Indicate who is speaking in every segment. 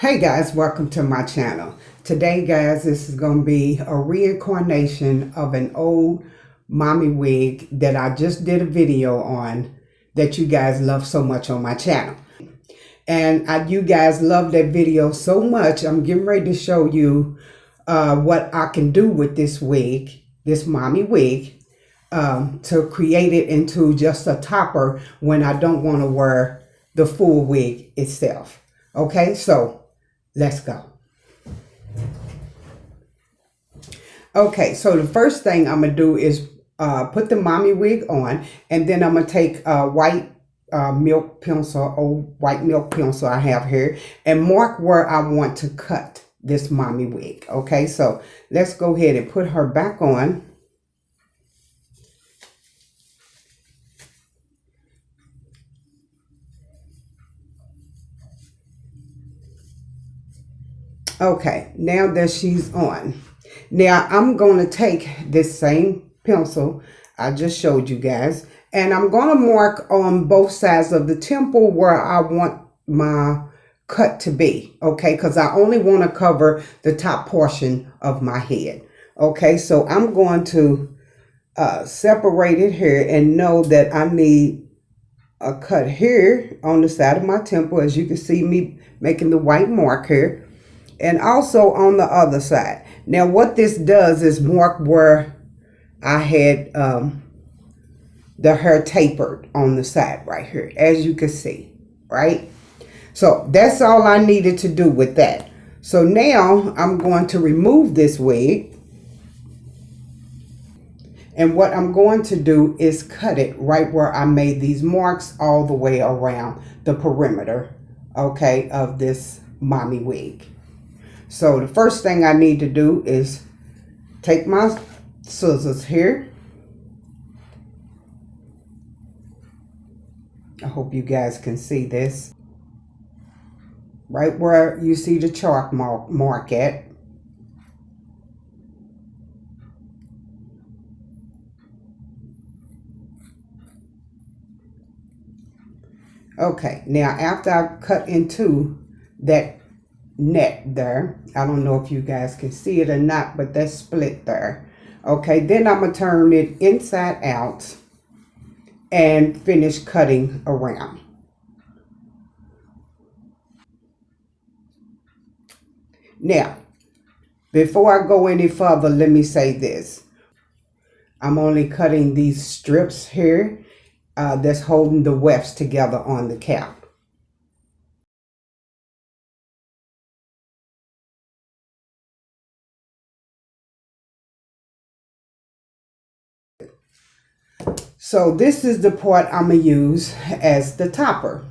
Speaker 1: Hey guys, welcome to my channel. Today guys, this is going to be a reincarnation of an old mommy wig that I just did a video on that you guys love so much on my channel. And you guys love that video so much, I'm getting ready to show you what I can do with this wig, this mommy wig, to create it into just a topper when I don't want to wear the full wig itself. Okay, so let's go. Okay, so the first thing I'm going to do is put the mommy wig on, and then I'm going to take a white milk pencil, old white milk pencil I have here, and mark where I want to cut this mommy wig. Okay, so let's go ahead and put her back on. Okay, now that she's on. Now I'm going to take this same pencil I just showed you guys, and I'm going to mark on both sides of the temple where I want my cut to be. Okay, because I only want to cover the top portion of my head. Okay, so I'm going to separate it here and know that I need a cut here on the side of my temple, as you can see me making the white mark here. And also on the other side. Now what this does is mark where I had the hair tapered on the side right here, as you can see, right? So that's all I needed to do with that. So now I'm going to remove this wig. And what I'm going to do is cut it right where I made these marks all the way around the perimeter, okay, of this mommy wig. So the first thing I need to do is take my scissors here. I hope you guys can see this. Right where you see the chalk mark at. Okay, now after I've cut into that net there, I don't know if you guys can see it or not, but that's split there. Okay, then I'm gonna turn it inside out and finish cutting around. Now before I go any further, let me say this. I'm only cutting these strips here that's holding the wefts together on the cap. So this is the part I'm going to use as the topper.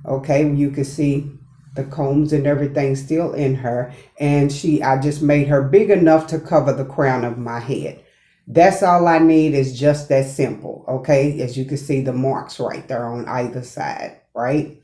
Speaker 1: Okay, you can see the combs and everything still in her. And I just made her big enough to cover the crown of my head. That's all I need, is just that simple. Okay, as you can see the marks right there on either side, right?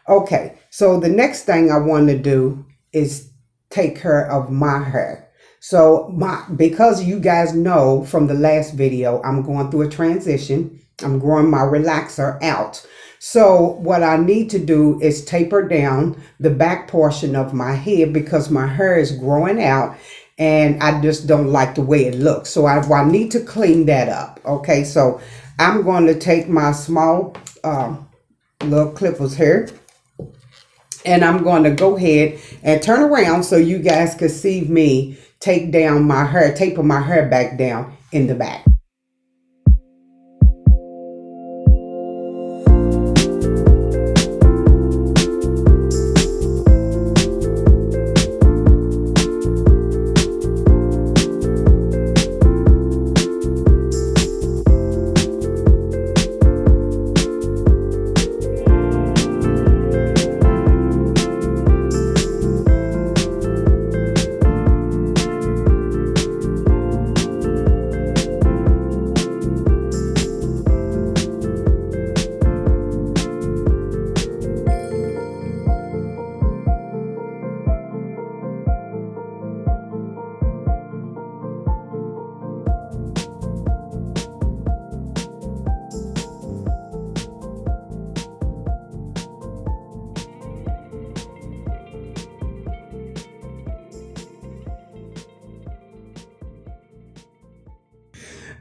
Speaker 1: Okay, so the next thing I want to do is take care of my hair. So because you guys know from the last video, I'm going through a transition. I'm growing my relaxer out. So what I need to do is taper down the back portion of my head because my hair is growing out and I just don't like the way it looks. So I need to clean that up. Okay, so I'm going to take my small little clippers here. And I'm going to go ahead and turn around so you guys can see me take down my hair, taper my hair back down in the back.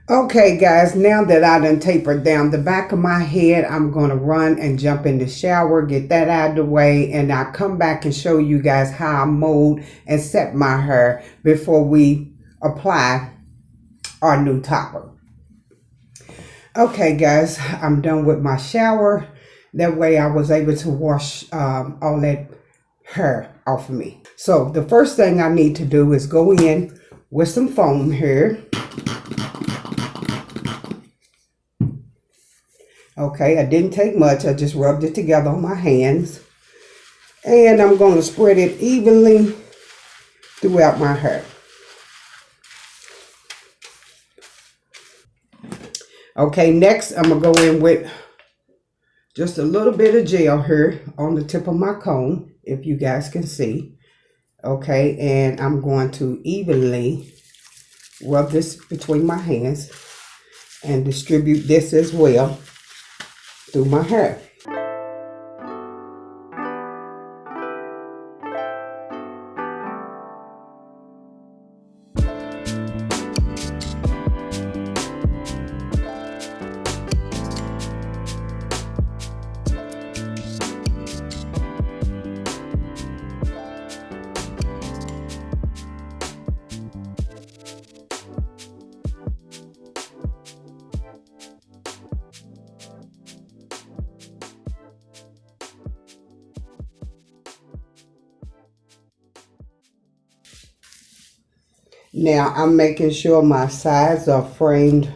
Speaker 1: Okay, guys, now that I done tapered down the back of my head, I'm going to run and jump in the shower, get that out of the way, and I'll come back and show you guys how I mold and set my hair before we apply our new topper. Okay, guys, I'm done with my shower. That way I was able to wash all that hair off of me. So the first thing I need to do is go in with some foam here. Okay, I didn't take much. I just rubbed it together on my hands. And I'm going to spread it evenly throughout my hair. Okay, next I'm going to go in with just a little bit of gel here on the tip of my comb, if you guys can see. Okay, and I'm going to evenly rub this between my hands and distribute this as well through my hair. Now I'm making sure my sides are framed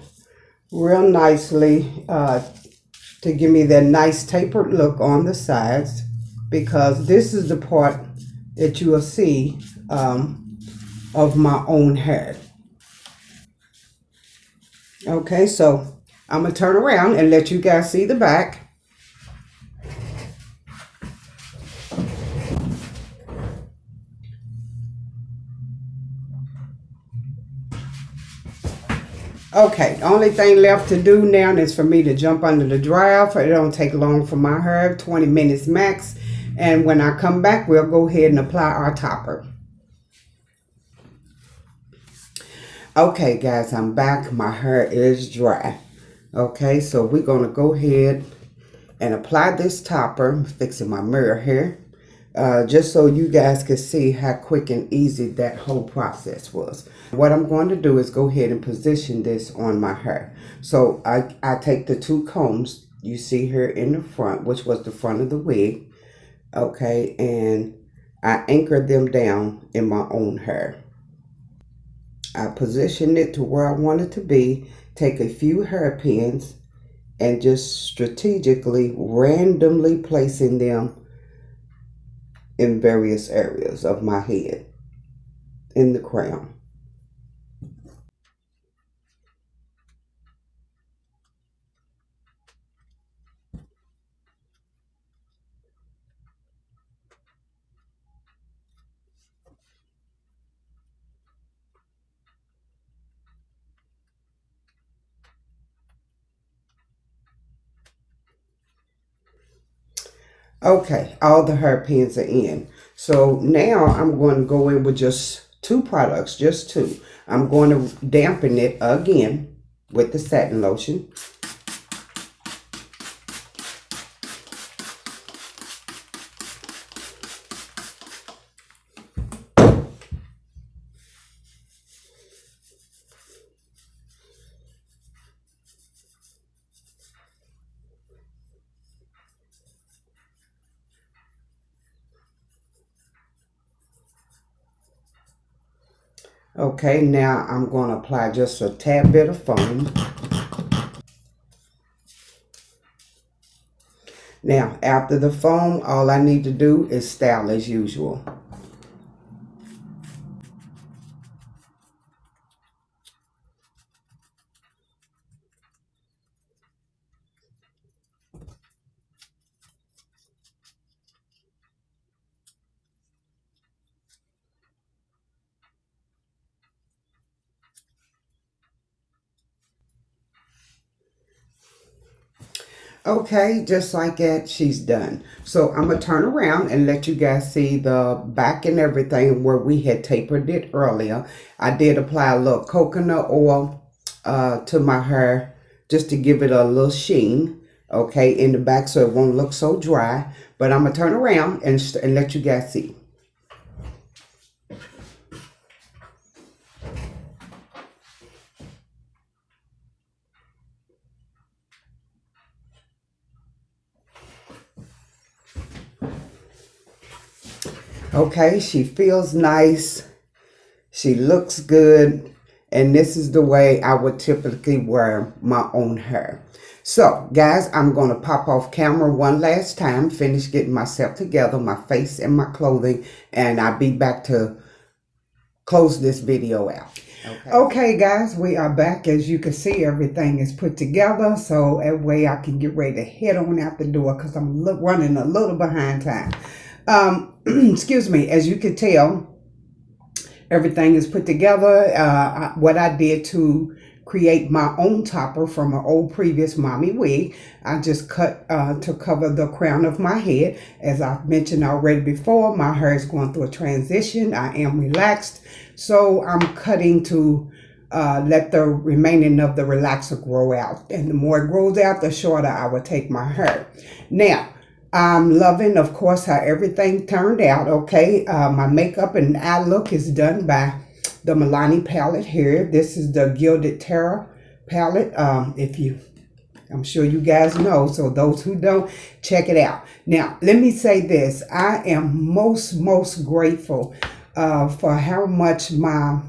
Speaker 1: real nicely to give me that nice tapered look on the sides, because this is the part that you will see of my own hair. Okay, so I'm going to turn around and let you guys see the back. Okay, the only thing left to do now is for me to jump under the dryer. It don't take long for my hair, 20 minutes max. And when I come back, we'll go ahead and apply our topper. Okay, guys, I'm back. My hair is dry. Okay, so we're going to go ahead and apply this topper. I'm fixing my mirror here. Just so you guys can see how quick and easy that whole process was. What I'm going to do is go ahead and position this on my hair. So I take the two combs you see here in the front, which was the front of the wig, okay, and I anchor them down in my own hair. I position it to where I want it to be, take a few hairpins, and just strategically, randomly placing them in various areas of my head, in the crown. Okay, all the hairpins are in. So now I'm going to go in with just two products, just two. I'm going to dampen it again with the satin lotion. Okay, now I'm going to apply just a tad bit of foam. Now, after the foam, all I need to do is style as usual. Okay, just like that, she's done. So I'm going to turn around and let you guys see the back and everything where we had tapered it earlier. I did apply a little coconut oil to my hair just to give it a little sheen, okay, in the back so it won't look so dry. But I'm going to turn around and let you guys see. Okay, she feels nice. She looks good. And this is the way I would typically wear my own hair. So, guys, I'm going to pop off camera one last time, finish getting myself together, my face and my clothing, and I'll be back to close this video out. Okay, guys, we are back. As you can see, everything is put together, so that way I can get ready to head on out the door because I'm running a little behind time. Excuse me, as you can tell, everything is put together. What I did to create my own topper from an old previous mommy wig, I just cut to cover the crown of my head. As I mentioned already before, my hair is going through a transition. I am relaxed, so I'm cutting to let the remaining of the relaxer grow out. And the more it grows out, the shorter I will take my hair. Now, I'm loving, of course, how everything turned out, okay? My makeup and eye look is done by the Milani palette here. This is the Gilded Terra palette. I'm sure you guys know, so those who don't, check it out. Now, let me say this. I am most grateful for how much my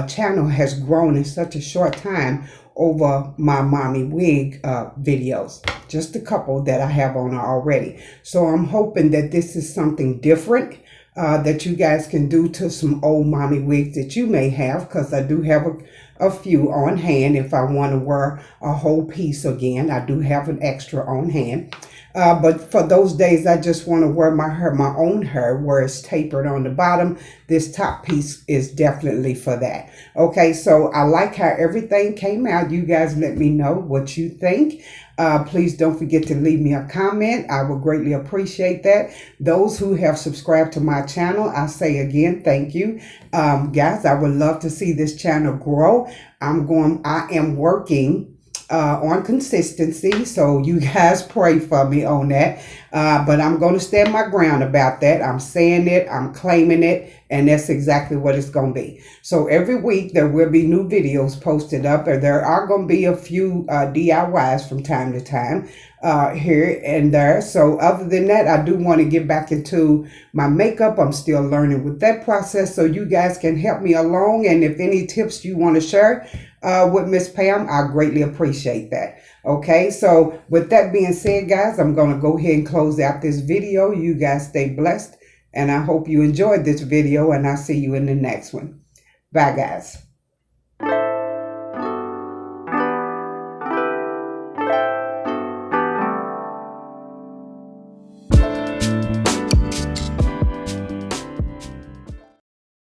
Speaker 1: channel has grown in such a short time over my mommy wig videos. Just a couple that I have on already. So I'm hoping that this is something different that you guys can do to some old mommy wigs that you may have, because I do have a few on hand if I want to wear a whole piece again. I do have an extra on hand. But for those days I just want to wear my own hair where it's tapered on the bottom, this top piece is definitely for that. Okay, so I like how everything came out. You guys let me know what you think. Please don't forget to leave me a comment. I would greatly appreciate that. Those who have subscribed to my channel, I say again, thank you. Guys, I would love to see this channel grow. I am working on consistency, so you guys pray for me on that. But I'm going to stand my ground about that. I'm saying it, I'm claiming it, and that's exactly what it's going to be. So every week there will be new videos posted up, and there are going to be a few DIYs from time to time here and there. So other than that, I do want to get back into my makeup. I'm still learning with that process, so you guys can help me along. And if any tips you want to share with Miss Pam, I greatly appreciate that. Okay, so with that being said, guys, I'm going to go ahead and close out this video. You guys stay blessed, and I hope you enjoyed this video, and I'll see you in the next one. Bye, guys.